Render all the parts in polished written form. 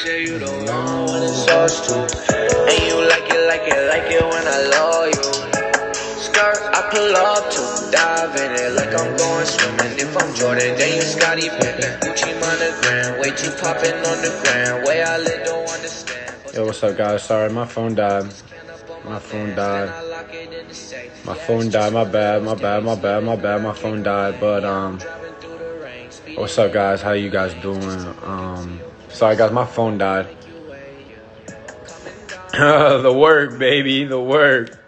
say you the one when it's us two. And you like it when I love you. Skirt, I pull up to dive in it like I'm going swimming. If I'm Jordan, then you Scottie Pippen. Gucci monogram, way too poppin' on the ground. Way I live, don't understand. Yo, what's up, guys? Sorry, my phone died. My phone died. My bad. My phone died. But, what's up, guys? How you guys doing? Sorry, guys, my phone died. The work, baby. The work.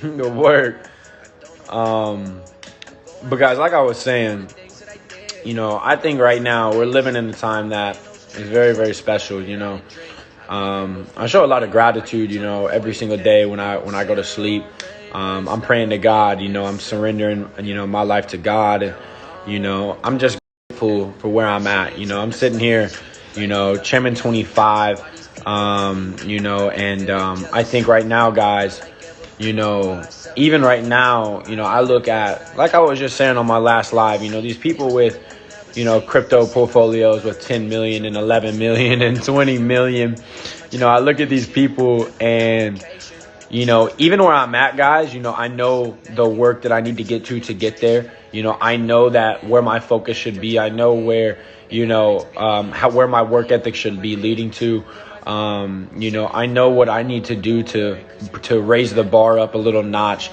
The work. But, guys, like I was saying, you know, I think right now we're living in a time that is very, very special, you know. I show a lot of gratitude, you know, every single day when I go to sleep. I'm praying to God, you know, I'm surrendering, you know, my life to God. And, you know, I'm just grateful for where I'm at. You know, I'm sitting here, you know, Chairman 25, you know, and I think right now, guys, you know, even right now, you know, I look at, like I was just saying on my last live, you know, these people with, you know, crypto portfolios with 10 million and 11 million and 20 million. You know, I look at these people and, you know, even where I'm at, guys, you know, I know the work that I need to get there. You know, I know that where my focus should be. I know where, you know, where my work ethic should be leading to. You know, I know what I need to do to raise the bar up a little notch.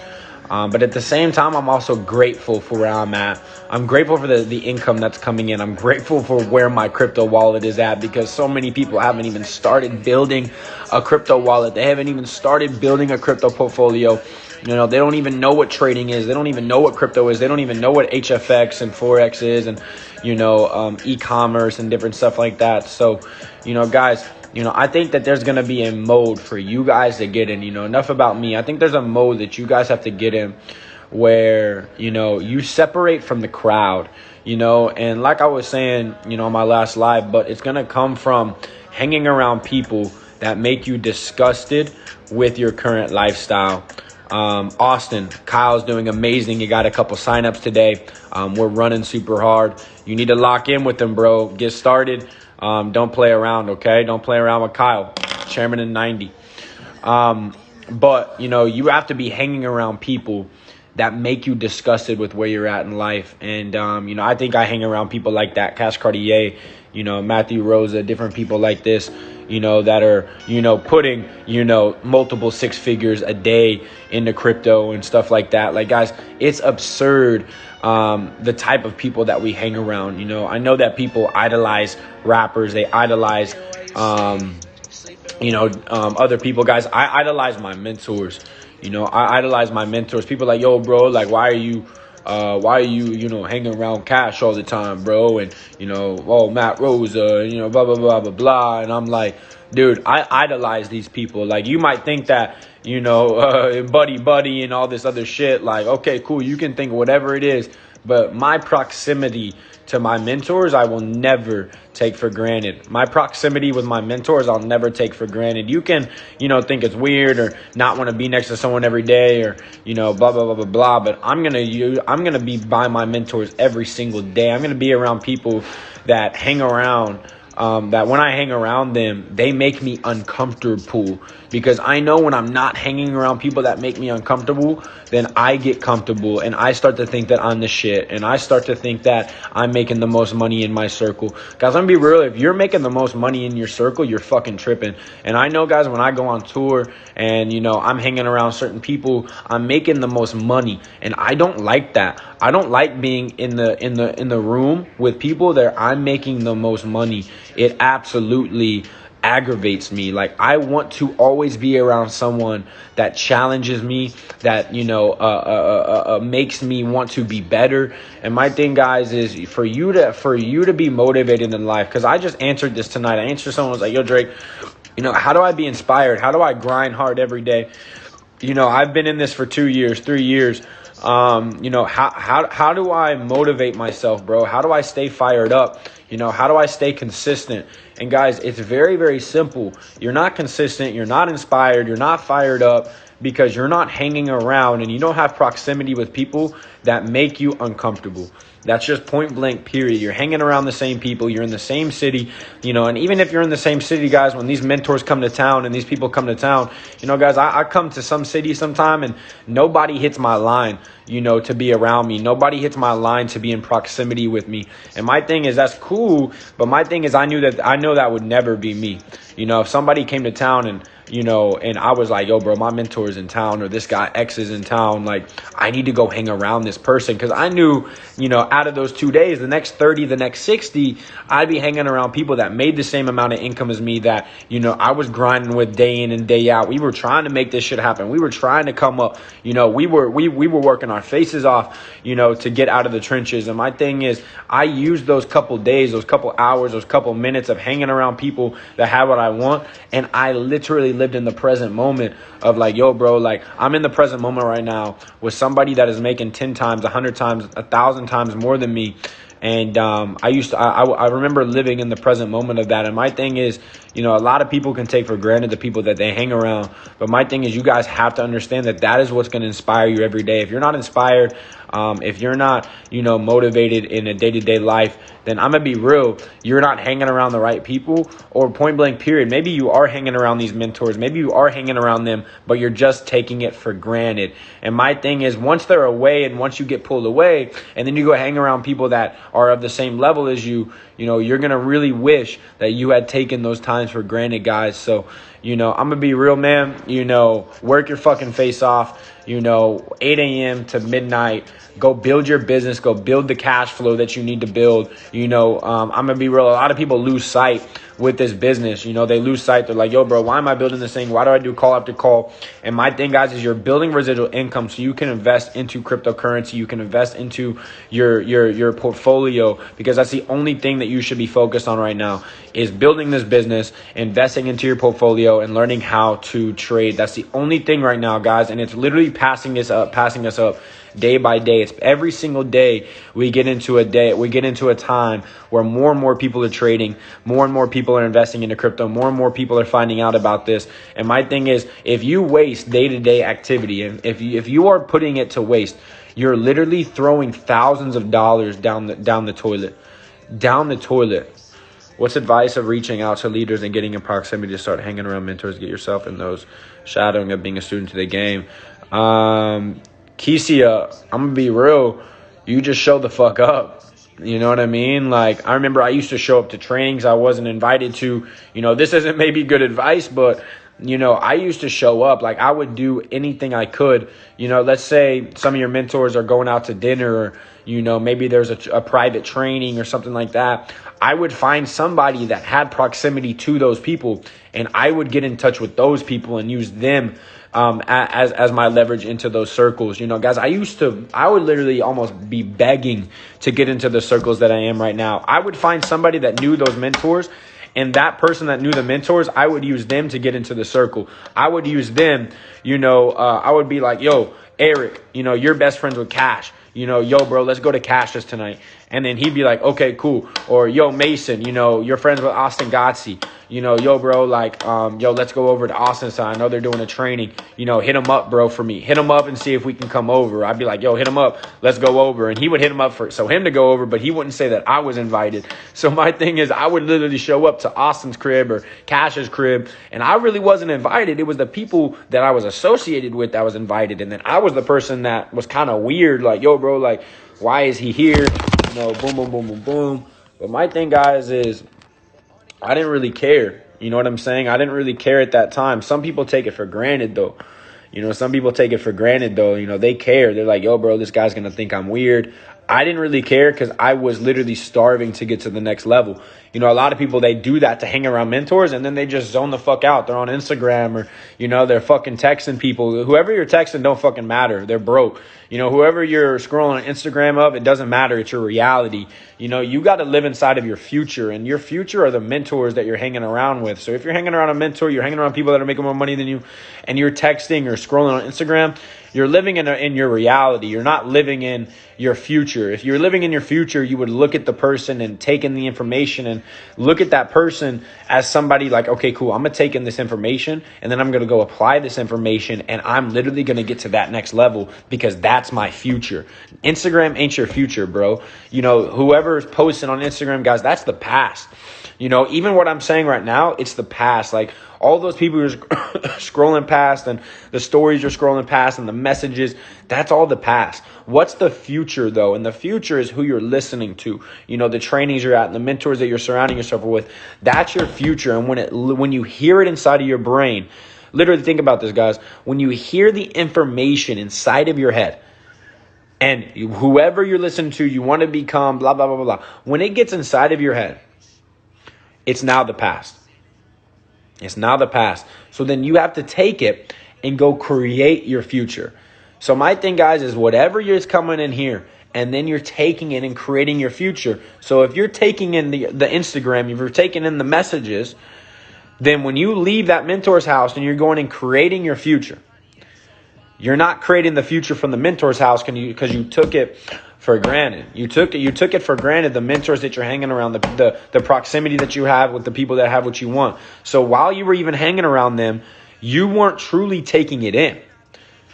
But at the same time, I'm also grateful for where I'm at. I'm grateful for the income that's coming in. I'm grateful for where my crypto wallet is at, because so many people haven't even started building a crypto wallet. They haven't even started building a crypto portfolio. You know, they don't even know what trading is. They don't even know what crypto is. They don't even know what HFX and Forex is, and, you know, e-commerce and different stuff like that. So, you know, guys, you know, I think that there's going to be a mode for you guys to get in. You know, enough about me. I think there's a mode that you guys have to get in where, you know, you separate from the crowd, you know, and like I was saying, you know, on my last live, but it's going to come from hanging around people that make you disgusted with your current lifestyle. Austin, Kyle's doing amazing. You got a couple signups today. We're running super hard. You need to lock in with them, bro. Get started. Don't play around, okay? Don't play around with Kyle, Chairman in 90. But, you know, you have to be hanging around people that make you disgusted with where you're at in life. And, you know, I think I hang around people like that, Cash Cartier, you know, Matthew Rosa, different people like this, you know, that are, you know, putting, you know, multiple six figures a day into crypto and stuff like that. Like, guys, it's absurd. The type of people that we hang around. You know, I know that people idolize rappers. They idolize, you know, other people. Guys, I idolize my mentors. You know, I idolize my mentors. People like, yo, bro, like, why are you, you know, hanging around Cash all the time, bro? And, you know, oh, Matt Rosa, you know, blah, blah, blah, blah, blah. And I'm like, dude, I idolize these people. Like, you might think that, you know, buddy and all this other shit. Like, okay, cool. You can think whatever it is. But my proximity to my mentors, I will never take for granted. My proximity with my mentors, I'll never take for granted. You can, you know, think it's weird or not want to be next to someone every day or, you know, blah, blah, blah, blah, blah. But I'm going to be by my mentors every single day. I'm going to be around people that hang around, that when I hang around them, they make me uncomfortable, because I know when I'm not hanging around people that make me uncomfortable, then I get comfortable and I start to think that I'm the shit, and I start to think that I'm making the most money in my circle. Guys, I'm gonna be real. If you're making the most money in your circle, you're fucking tripping. And I know, guys, when I go on tour and, you know, I'm hanging around certain people, I'm making the most money, and I don't like that. I don't like being in the room with people that I'm making the most money. It absolutely aggravates me. Like, I want to always be around someone that challenges me, that, you know, makes me want to be better. And my thing, guys, is for you to be motivated in life. Because I just answered this tonight. I answered someone who was like, yo, Drake, you know, how do I be inspired? How do I grind hard every day? You know, I've been in this for 2 years, 3 years. You know, how do I motivate myself, bro? How do I stay fired up? You know, how do I stay consistent? And guys, it's very, very simple. You're not consistent. You're not inspired. You're not fired up because you're not hanging around and you don't have proximity with people that make you uncomfortable. That's just point blank, period. You're hanging around the same people. You're in the same city, and even if you're in the same city, guys, when these mentors come to town and these people come to town, guys, I come to some city sometime and nobody hits my line, to be around me. Nobody hits my line to be in proximity with me. And my thing is, that's cool. But my thing is, I know that would never be me. If somebody came to town and I was like, yo, bro, my mentor's in town, or this guy X is in town. Like, I need to go hang around this person, because I knew, out of those 2 days, the next 30, the next 60, I'd be hanging around people that made the same amount of income as me, that, I was grinding with day in and day out. We were trying to make this shit happen. We were trying to come up. We were working our faces off, to get out of the trenches. And my thing is, I used those couple days, those couple hours, those couple minutes of hanging around people that have what I want, and I literally lived in the present moment of like, yo, bro, like, I'm in the present moment right now with somebody that is making 10 times, 100 times, 1,000 times more than me. And I remember living in the present moment of that. And my thing is, a lot of people can take for granted the people that they hang around. But my thing is, you guys have to understand that is what's going to inspire you every day. If you're not inspired, if you're not, motivated in a day-to-day life, then I'm going to be real. You're not hanging around the right people, or point blank period. Maybe you are hanging around these mentors. Maybe you are hanging around them, but you're just taking it for granted. And my thing is, once they're away and once you get pulled away and then you go hang around people that are of the same level as you, you're going to really wish that you had taken those times for granted, guys. So, I'm going to be real, man. Work your fucking face off, 8 a.m. to midnight. Go build your business. Go build the cash flow that you need to build. I'm going to be real. A lot of people lose sight with this business. They lose sight. They're like, yo, bro, why am I building this thing? Why do I do call after call? And my thing, guys, is you're building residual income so you can invest into cryptocurrency. You can invest into your portfolio, because that's the only thing that you should be focused on right now, is building this business, investing into your portfolio, and learning how to trade. That's the only thing right now, guys. And it's literally passing us up day by day. It's every single day we get into a time where more and more people are trading, more and more people are investing into crypto, more and more people are finding out about this. And my thing is, if you waste day-to-day activity, and if you are putting it to waste, you're literally throwing thousands of dollars down the toilet. What's advice of reaching out to leaders and getting in proximity to start hanging around mentors, get yourself in those shadowing of being a student to the game? Kesia, I'm going to be real. You just show the fuck up. You know what I mean? Like, I remember I used to show up to trainings I wasn't invited to. This isn't maybe good advice, but, I used to show up. Like, I would do anything I could. Let's say some of your mentors are going out to dinner, or, maybe there's a private training or something like that. I would find somebody that had proximity to those people, and I would get in touch with those people and use them as my leverage into those circles. Guys, I would literally almost be begging to get into the circles that I am right now. I would find somebody that knew those mentors, and that person that knew the mentors, I would use them to get into the circle. I would use them, I would be like, yo, Eric, you're best friends with Cash. Yo, bro, let's go to Cash's tonight. And then he'd be like, okay, cool. Or, yo, Mason, you're friends with Austin Gotzi. Yo, bro, like, yo, let's go over to Austin. So I know they're doing a training. Hit him up, bro, for me. Hit him up and see if we can come over. I'd be like, yo, hit him up. Let's go over. And he would hit him up so him to go over, but he wouldn't say that I was invited. So my thing is, I would literally show up to Austin's crib or Cash's crib, and I really wasn't invited. It was the people that I was associated with that was invited. And then I was the person that was kind of weird. Like, yo, bro, like, why is he here? Boom, boom, boom, boom, boom. But my thing, guys, is I didn't really care. You know what I'm saying? I didn't really care at that time. Some people take it for granted, though. Some people take it for granted, though. They care. They're like, yo, bro, this guy's going to think I'm weird. I didn't really care because I was literally starving to get to the next level. A lot of people, they do that to hang around mentors, and then they just zone the fuck out. They're on Instagram, or, they're fucking texting people. Whoever you're texting don't fucking matter. They're broke. Whoever you're scrolling on Instagram of, it doesn't matter. It's your reality. You got to live inside of your future, and your future are the mentors that you're hanging around with. So if you're hanging around a mentor, you're hanging around people that are making more money than you, and you're texting or scrolling on Instagram, you're living in your reality. You're not living in your future. If you're living in your future, you would look at the person and take in the information and look at that person as somebody like, okay, cool, I'm going to take in this information, and then I'm going to go apply this information, and I'm literally going to get to that next level, because that that's my future. Instagram ain't your future, bro. You know, whoever is posting on Instagram, guys, that's the past. You know, even what I'm saying right now, it's the past. Like, all those people who are scrolling past, and the stories you're scrolling past, and the messages, that's all the past. What's the future, though? And the future is who you're listening to. You know, the trainings you're at and the mentors that you're surrounding yourself with. That's your future. And when you hear it inside of your brain, literally think about this, guys. When you hear the information inside of your head, and whoever you're listening to, you want to become blah, blah, blah, blah, blah. When it gets inside of your head, it's now the past. It's now the past. So then you have to take it and go create your future. So my thing, guys, is whatever is coming in here, and then you're taking it and creating your future. So if you're taking in the Instagram, if you're taking in the messages, then when you leave that mentor's house and you're going and creating your future, you're not creating the future from the mentor's house because you took it for granted. You took it for granted, the mentors that you're hanging around, the proximity that you have with the people that have what you want. So while you were even hanging around them, you weren't truly taking it in.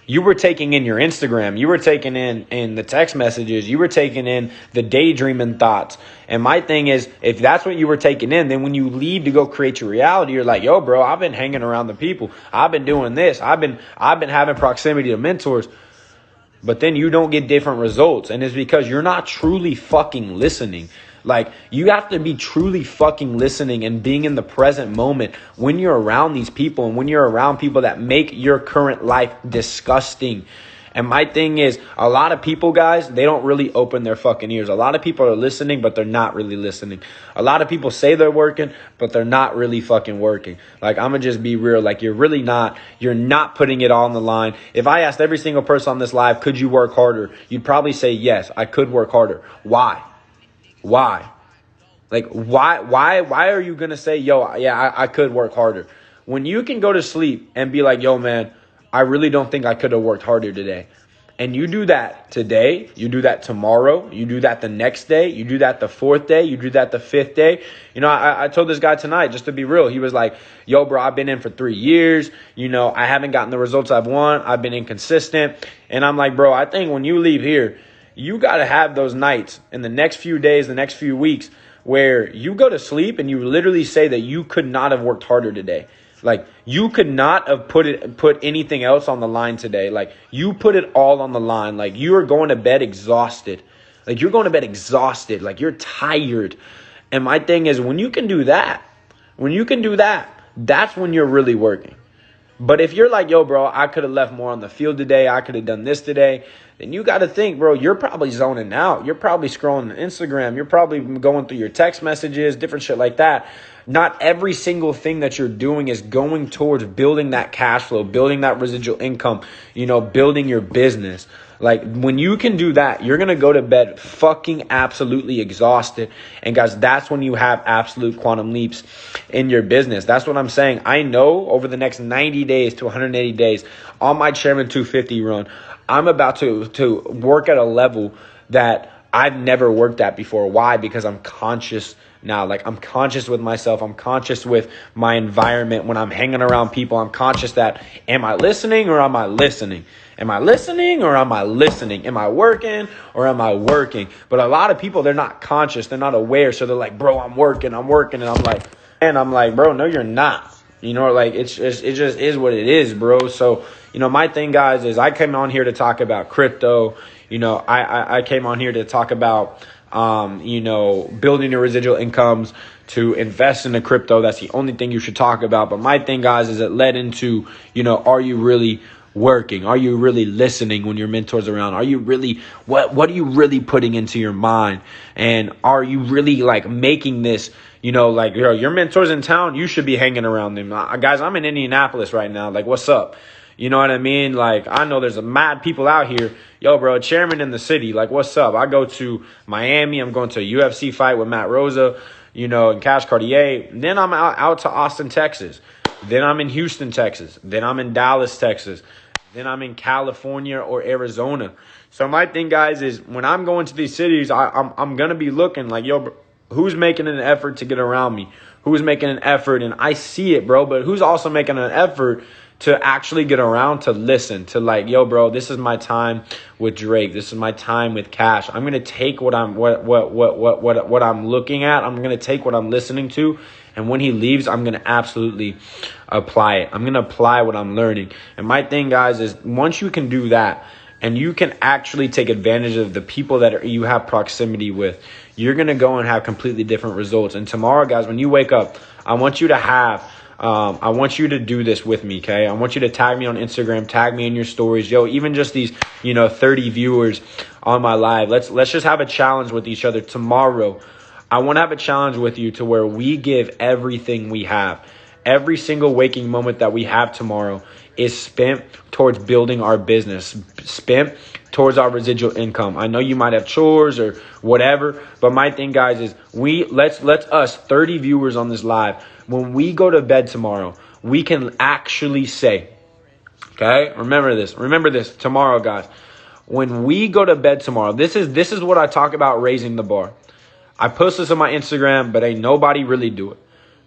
You were taking in your Instagram. You were taking in the text messages. You were taking in the daydreaming thoughts. And my thing is, if that's what you were taking in, then when you leave to go create your reality, you're like, yo, bro, I've been hanging around the people. I've been doing this. I've been having proximity to mentors. But then you don't get different results. And it's because you're not truly fucking listening. Like, you have to be truly fucking listening and being in the present moment when you're around these people, and when you're around people that make your current life disgusting. And my thing is, a lot of people, guys, they don't really open their fucking ears. A lot of people are listening, but they're not really listening. A lot of people say they're working, but they're not really fucking working. Like, I'm going to just be real. Like, you're not putting it all on the line. If I asked every single person on this live, could you work harder? You'd probably say, yes, I could work harder. Why? Like, why are you going to say, yo, yeah, I could work harder? When you can go to sleep and be like, yo, man, I really don't think I could have worked harder today. And you do that today, you do that tomorrow, you do that the next day, you do that the fourth day, you do that the fifth day. You know, I told this guy tonight, just to be real, he was like, yo, bro, I've been in for 3 years. You know, I haven't gotten the results I've want. I've been inconsistent. And I'm like, bro, I think when you leave here, you got to have those nights in the next few days, the next few weeks, where you go to sleep and you literally say that you could not have worked harder today. Like, you could not have put anything else on the line today. Like, you put it all on the line. Like, you are going to bed exhausted. Like, you're going to bed exhausted. Like, you're tired. And my thing is, when you can do that, that's when you're really working. But if you're like, yo, bro, I could have left more on the field today, I could have done this today, then you got to think, bro, you're probably zoning out. You're probably scrolling on Instagram. You're probably going through your text messages, different shit like that. Not every single thing that you're doing is going towards building that cash flow, building that residual income, you know, building your business. Like, when you can do that, you're going to go to bed fucking absolutely exhausted. And guys, that's when you have absolute quantum leaps in your business. That's what I'm saying. I know over the next 90 days to 180 days on my Chairman 250 run, I'm about to work at a level that I've never worked at before. Why? Because I'm conscious now. Like, I'm conscious with myself. I'm conscious with my environment. When I'm hanging around people, I'm conscious that, am I listening or am I listening? Am I listening or am I listening? Am I working or am I working? But a lot of people, they're not conscious. They're not aware. So they're like, bro, I'm working. And I'm like, bro, no, you're not. You know, like, it just is what it is, bro. So, you know, my thing, guys, is I came on here to talk about crypto. You know, I came on here to talk about, you know, building your residual incomes, to invest in the crypto. That's the only thing you should talk about. But my thing, guys, is it led into, you know, are you really working? Are you really listening when your mentor's around? Are you really, what are you really putting into your mind? And are you really, like, making this, you know, like, yo, your mentor's in town, you should be hanging around them. Guys, I'm in Indianapolis right now. Like, what's up? You know what I mean? Like, I know there's a mad people out here. Yo, bro, Chairman in the city. Like, what's up? I go to Miami. I'm going to a UFC fight with Matt Rosa, you know, and Cash Cartier. Then I'm out to Austin, Texas. Then I'm in Houston, Texas. Then I'm in Dallas, Texas. Then I'm in California or Arizona. So my thing, guys, is when I'm going to these cities, I'm going to be looking like, yo, bro, who's making an effort to get around me? Who's making an effort? And I see it, bro. But who's also making an effort to actually get around to listen to, like, yo, bro, this is my time with Drake. This is my time with Cash. I'm gonna take what I'm looking at. I'm gonna take what I'm listening to, and when he leaves, I'm gonna absolutely apply it. I'm gonna apply what I'm learning. And my thing, guys, is once you can do that, and you can actually take advantage of the people that you have proximity with, you're gonna go and have completely different results. And tomorrow, guys, when you wake up, I want you to do this with me, okay? I want you to tag me on Instagram, tag me in your stories. Yo, even just these, 30 viewers on my live. Let's just have a challenge with each other tomorrow. I want to have a challenge with you to where we give everything we have. Every single waking moment that we have tomorrow is spent towards building our business, spent towards our residual income. I know you might have chores or whatever, but my thing, guys, is let's us 30 viewers on this live, when we go to bed tomorrow, we can actually say, okay, remember this tomorrow, guys. When we go to bed tomorrow, this is what I talk about, raising the bar. I post this on my Instagram, but ain't nobody really do it.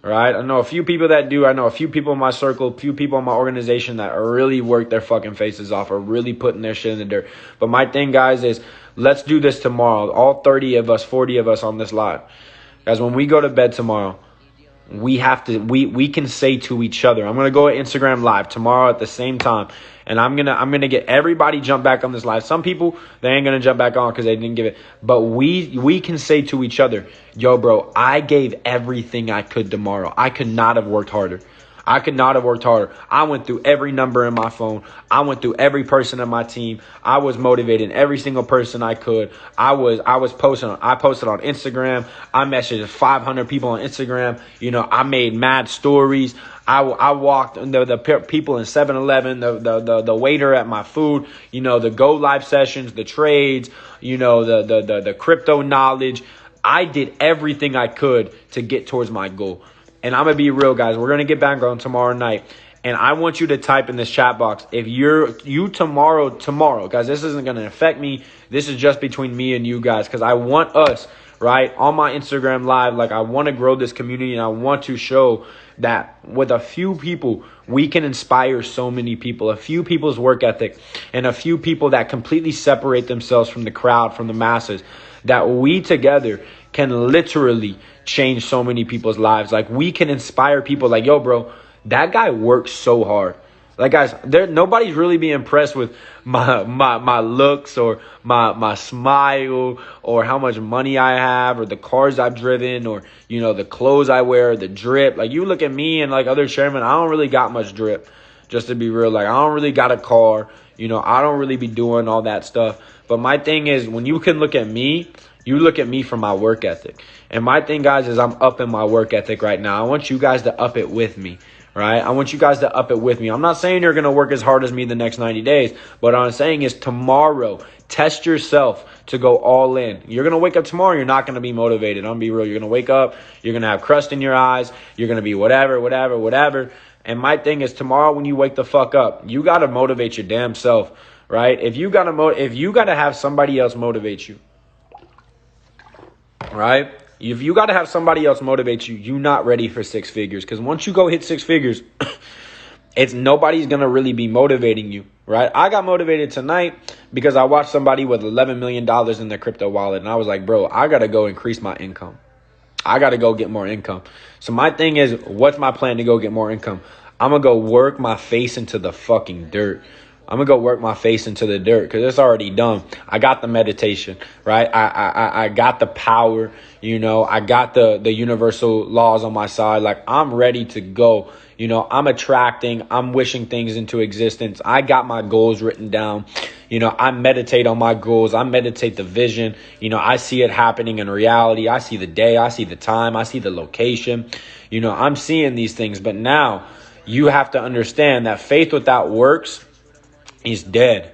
All right. I know a few people that do. I know a few people in my circle, a few people in my organization that really work their fucking faces off, are really putting their shit in the dirt. But my thing, guys, is let's do this tomorrow. All 30 of us, 40 of us on this live. Guys, when we go to bed tomorrow, we can say to each other, I'm going to go at Instagram live tomorrow at the same time. And I'm going to get everybody jump back on this live. Some people, they ain't going to jump back on because they didn't give it. But we can say to each other, yo, bro, I gave everything I could tomorrow. I could not have worked harder. I went through every number in my phone. I went through every person in my team. I was motivating every single person I could. I posted on Instagram. I messaged 500 people on Instagram. I made mad stories. I walked the people in 7-Eleven, the waiter at my food, the go live sessions, the trades, the crypto knowledge. I did everything I could to get towards my goal. And I'm going to be real, guys. We're going to get back on tomorrow night. And I want you to type in this chat box. If you tomorrow, guys, this isn't going to affect me. This is just between me and you guys. Because I want us, right, on my Instagram live, like, I want to grow this community. And I want to show that with a few people, we can inspire so many people. A few people's work ethic. And a few people that completely separate themselves from the crowd, from the masses. That we together can literally change so many people's lives. Like, we can inspire people like, yo, bro, that guy works so hard. Like, guys, nobody's really being impressed with my looks or my smile or how much money I have or the cars I've driven or, the clothes I wear, the drip. Like, you look at me and like other chairmen, I don't really got much drip, just to be real. Like, I don't really got a car. I don't really be doing all that stuff. But my thing is, when you can look at me, you look at me for my work ethic. And my thing, guys, is I'm upping my work ethic right now. I want you guys to up it with me, right? I want you guys to up it with me. I'm not saying you're going to work as hard as me the next 90 days. But what I'm saying is tomorrow, test yourself to go all in. You're going to wake up tomorrow. You're not going to be motivated. I'm going to be real. You're going to wake up. You're going to have crust in your eyes. You're going to be whatever. And my thing is tomorrow when you wake the fuck up, you got to motivate your damn self, right? If you got to have somebody else motivate you, right? If you got to have somebody else motivate you, you're not ready for six figures. Because once you go hit six figures, nobody's going to really be motivating you, right? I got motivated tonight because I watched somebody with $11 million in their crypto wallet. And I was like, bro, I got to go increase my income. I got to go get more income. So my thing is, what's my plan to go get more income? I'm going to go work my face into the fucking dirt. I'm going to go work my face into the dirt because it's already done. I got the meditation, right? I got the power, I got the universal laws on my side. Like, I'm ready to go. I'm attracting, I'm wishing things into existence. I got my goals written down. I meditate on my goals. I meditate the vision. I see it happening in reality. I see the day. I see the time. I see the location. I'm seeing these things. But now you have to understand that faith without works is dead,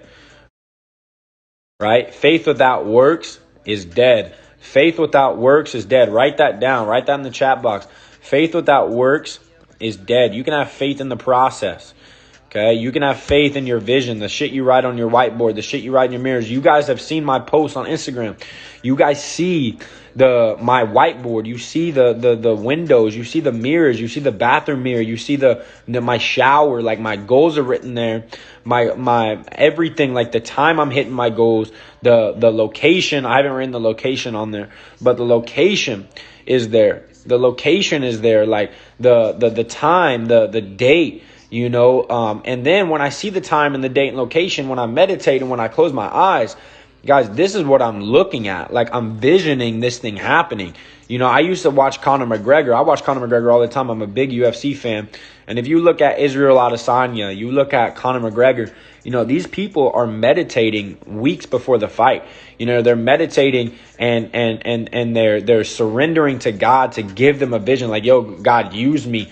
right? Faith without works is dead. Faith without works is dead. Write that down. Write that in the chat box. Faith without works is dead. You can have faith in the process. Okay, you can have faith in your vision, the shit you write on your whiteboard, the shit you write in your mirrors. You guys have seen my posts on Instagram. You guys see my whiteboard. You see the windows. You see the mirrors. You see the bathroom mirror. You see my shower. Like, my goals are written there. My everything, like the time I'm hitting my goals, the location. I haven't written the location on there, but the location is there. The location is there. Like the time, the date. And then when I see the time and the date and location, when I meditate and when I close my eyes, guys, this is what I'm looking at. Like, I'm visioning this thing happening. I used to watch Conor McGregor. I watch Conor McGregor all the time. I'm a big UFC fan. And if you look at Israel Adesanya, you look at Conor McGregor, these people are meditating weeks before the fight. They're meditating and they're surrendering to God to give them a vision. Like, yo, God, use me.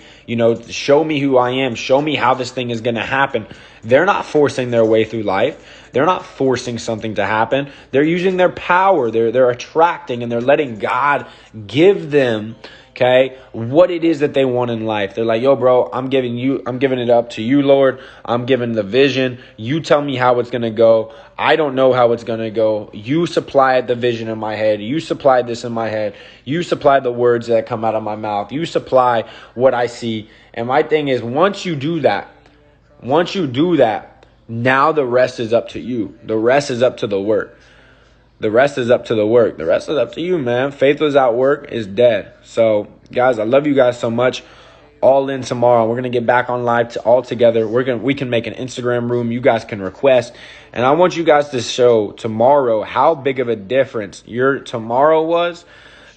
Show me who I am. Show me how this thing is going to happen. They're not forcing their way through life. They're not forcing something to happen. They're using their power. They're attracting, and they're letting God give them, okay, what it is that they want in life. They're like, yo, bro, I'm giving it up to you, Lord. I'm giving the vision. You tell me how it's going to go. I don't know how it's going to go. You supplied the vision in my head. You supplied this in my head. You supplied the words that come out of my mouth. You supply what I see. And my thing is, once you do that, now the rest is up to you. The rest is up to the work. The rest is up to the work. The rest is up to you, man. Faith without work is dead. So, guys, I love you guys so much. All in tomorrow. We're going to get back on live all together. We can make an Instagram room. You guys can request. And I want you guys to show tomorrow how big of a difference your tomorrow was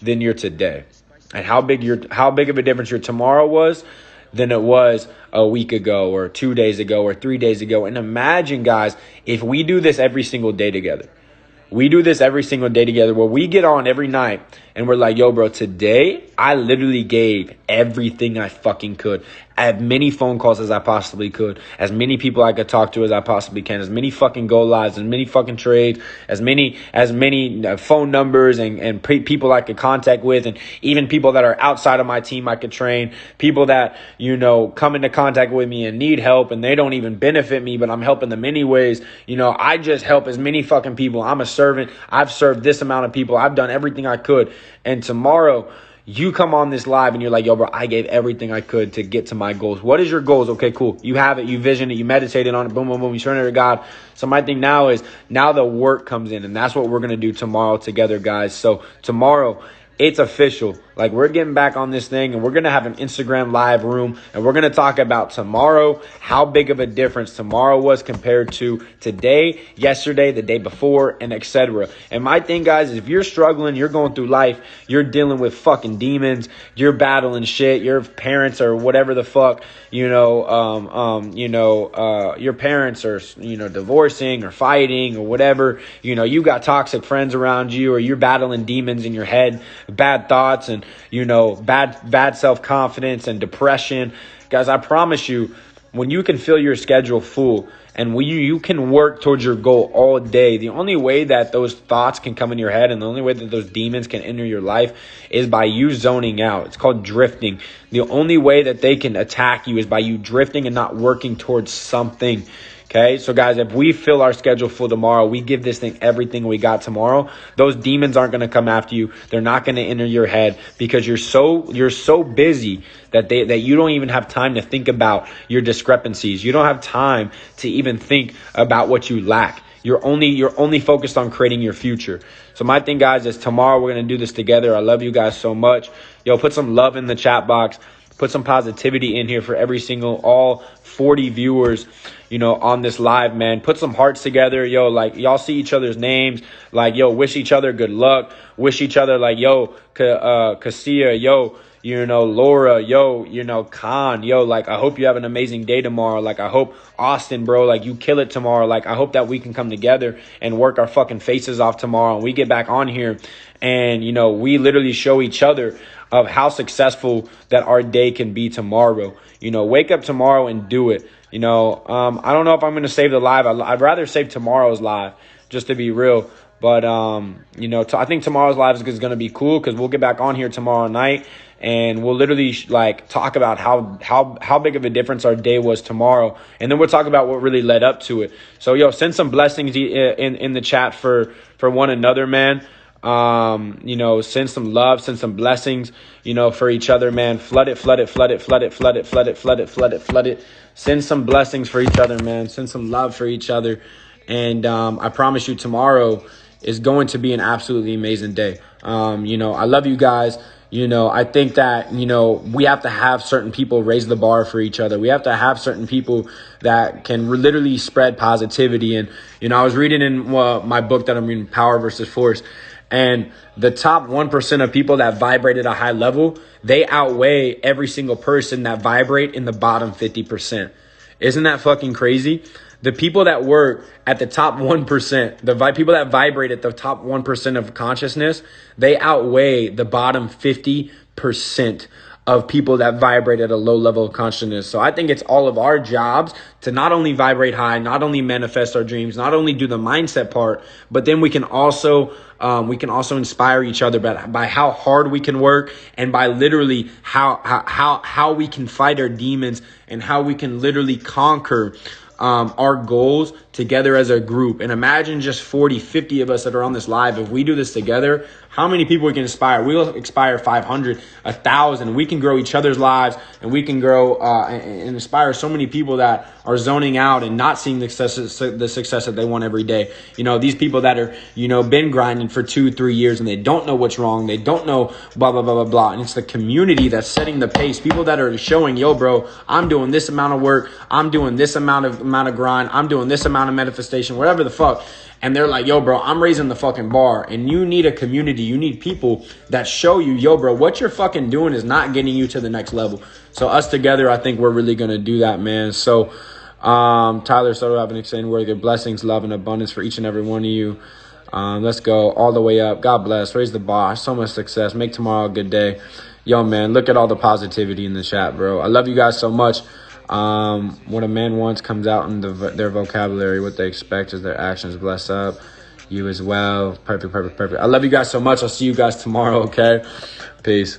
than your today. And how big of a difference your tomorrow was than it was a week ago or 2 days ago or 3 days ago. And imagine, guys, if we do this every single day together. We do this every single day together where we get on every night and we're like, yo, bro, today I literally gave everything I fucking could. As many phone calls as I possibly could. As many people I could talk to as I possibly can. As many fucking go lives. As many fucking trades. As many phone numbers and people I could contact with. And even people that are outside of my team I could train. People that, come into contact with me and need help. And they don't even benefit me, but I'm helping them anyways. I just help as many fucking people. I'm a servant. I've served this amount of people. I've done everything I could. And tomorrow, you come on this live and you're like, yo, bro, I gave everything I could to get to my goals. What is your goals? Okay, cool. You have it. You vision it. You meditated on it. Boom, boom, boom. You surrender to God. So my thing now is the work comes in. And that's what we're going to do tomorrow together, guys. So tomorrow, it's official. Like, we're getting back on this thing and we're going to have an Instagram live room and we're going to talk about tomorrow, how big of a difference tomorrow was compared to today, yesterday, the day before, and etc. And my thing, guys, is if you're struggling, you're going through life, you're dealing with fucking demons, you're battling shit, your parents or whatever the fuck, your parents are, divorcing or fighting or whatever, you got toxic friends around you, or you're battling demons in your head, bad thoughts and, bad self-confidence and depression. Guys, I promise you, when you can fill your schedule full and when you can work towards your goal all day, the only way that those thoughts can come in your head and the only way that those demons can enter your life is by you zoning out. It's called drifting. The only way that they can attack you is by you drifting and not working towards something. Okay, so guys, if we fill our schedule full tomorrow, we give this thing everything we got tomorrow, those demons aren't going to come after you. They're not going to enter your head because you're so busy that you don't even have time to think about your discrepancies. You don't have time to even think about what you lack. You're only focused on creating your future. So my thing, guys, is tomorrow we're going to do this together. I love you guys so much. Yo, put some love in the chat box. Put some positivity in here for all 40 viewers, on this live, man. Put some hearts together. Yo, like, y'all see each other's names. Like, yo, wish each other good luck. Wish each other, like, yo, Cassia, yo, Laura, yo, Khan, yo, like, I hope you have an amazing day tomorrow. Like, I hope Austin, bro, like, you kill it tomorrow. Like, I hope that we can come together and work our fucking faces off tomorrow. And we get back on here and, we literally show each other of how successful that our day can be tomorrow. Wake up tomorrow and do it. I don't know if I'm going to save the live. I'd rather save tomorrow's live, just to be real. But, I think tomorrow's live is going to be cool because we'll get back on here tomorrow night and we'll literally like talk about how big of a difference our day was tomorrow, and then we'll talk about what really led up to it. So yo, send some blessings in the chat for one another, man. You know, send some love, send some blessings, you know, for each other, man. Flood it. Send some blessings for each other, man. Send some love for each other. And I promise you, tomorrow is going to be an absolutely amazing day. You know, I love you guys. You know, I think that, you know, we have to have certain people raise the bar for each other. We have to have certain people that can literally spread positivity. And, you know, I was reading in my book that I'm reading, Power versus Force. And the top 1% of people that vibrate at a high level, they outweigh every single person that vibrate in the bottom 50%. Isn't that fucking crazy? The people that work at the top 1%, the people that vibrate at the top 1% of consciousness, they outweigh the bottom 50% of people that vibrate at a low level of consciousness. So I think it's all of our jobs to not only vibrate high, not only manifest our dreams, not only do the mindset part, but then we can also inspire each other by how hard we can work, and by literally how we can fight our demons, and how we can literally conquer our goals together as a group. And imagine just 40, 50 of us that are on this live. If we do this together, how many people we can inspire? We'll inspire 500, 1,000. We can grow each other's lives, and we can grow and inspire so many people that are zoning out and not seeing the success that they want every day. You know, these people that are, you know, been grinding for 2-3 years and they don't know what's wrong. They don't know blah, blah, blah, blah, blah. And it's the community that's setting the pace. People that are showing, yo, bro, I'm doing this amount of work. I'm doing this amount of grind. I'm doing this amount of manifestation, whatever the fuck. And they're like, yo, bro, I'm raising the fucking bar. And you need a community. You need people that show you, yo, bro, what you're fucking doing is not getting you to the next level. So us together, I think we're really going to do that, man. So Tyler Soto, have an exciting word. Good blessings, love, and abundance for each and every one of you. Let's go all the way up. God bless. Raise the bar. So much success. Make tomorrow a good day. Yo, man, look at all the positivity in the chat, bro. I love you guys so much. What a man wants comes out in their vocabulary. What they expect is their actions. Bless up. You as well. Perfect. I love you guys so much. I'll see you guys tomorrow, okay? Peace.